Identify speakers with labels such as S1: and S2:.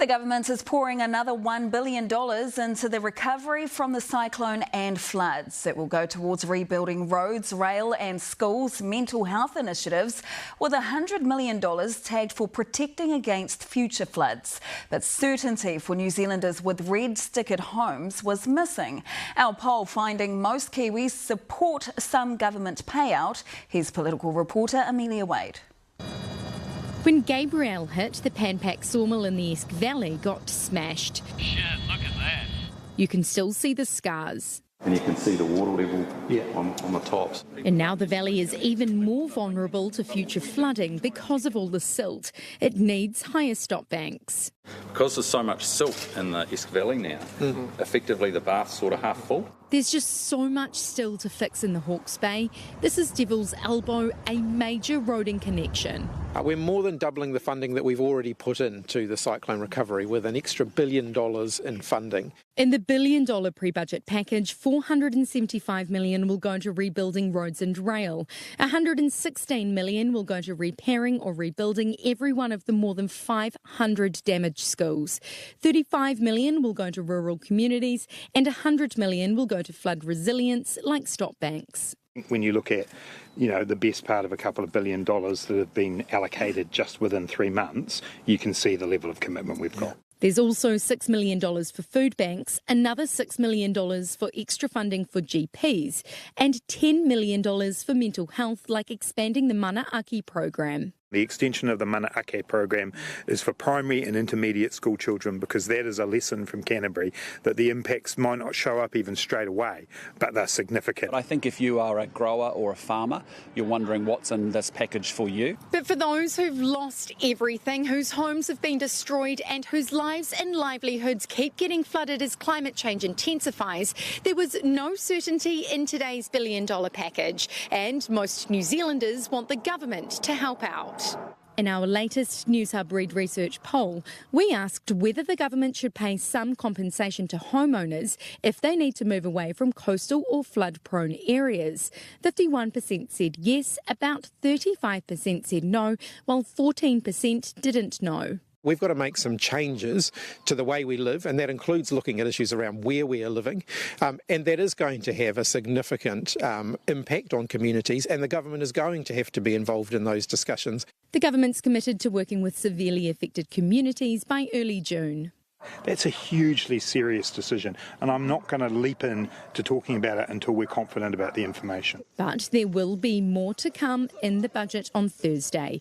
S1: The government is pouring another $1 billion into the recovery from the cyclone and floods. It will go towards rebuilding roads, rail and schools, mental health initiatives, with $100 million tagged for protecting against future floods. But certainty for New Zealanders with red stickered homes was missing. Our poll finding most Kiwis support some government payout. Here's political reporter Amelia Wade.
S2: When Gabrielle hit, the Panpack sawmill in the Esk Valley got smashed.
S3: Shit, look at that.
S2: You can still see the scars.
S4: And you can see the water level on the tops.
S2: And now the valley is even more vulnerable to future flooding because of all the silt. It needs higher stop banks.
S4: Because there's so much silt in the Esk Valley now, effectively the bath's sort of half full.
S2: There's just so much still to fix in the Hawke's Bay. This is Devil's Elbow, a major roading connection.
S5: We're more than doubling the funding that we've already put into the cyclone recovery with an extra $1 billion in funding.
S2: In the $1 billion pre-budget package, $475 million will go to rebuilding roads and rail. $116 million will go to repairing or rebuilding every one of the more than 500 damaged schools. $35 million will go to rural communities and $100 million will go to flood resilience like stop banks.
S6: When you look at, the best part of a couple of $1 billion that have been allocated just within 3 months, you can see the level of commitment we've got.
S2: There's also $6 million for food banks, another $6 million for extra funding for GPs, and $10 million for mental health, like expanding the Mana Aki program.
S6: The extension of the Mana Ake program is for primary and intermediate school children, because that is a lesson from Canterbury that the impacts might not show up even straight away, but they're significant.
S7: I think if you are a grower or a farmer, you're wondering what's in this package for you.
S2: But for those who've lost everything, whose homes have been destroyed and whose lives and livelihoods keep getting flooded as climate change intensifies, there was no certainty in today's $1 billion package, and most New Zealanders want the government to help out. In our latest Newshub Read Research poll, we asked whether the government should pay some compensation to homeowners if they need to move away from coastal or flood-prone areas. 51% said yes, about 35% said no, while 14% didn't know.
S5: We've got to make some changes to the way we live, and that includes looking at issues around where we are living, and that is going to have a significant impact on communities, and the government is going to have to be involved in those discussions.
S2: The government's committed to working with severely affected communities by early June.
S6: That's a hugely serious decision, and I'm not going to leap in to talking about it until we're confident about the information.
S2: But there will be more to come in the budget on Thursday.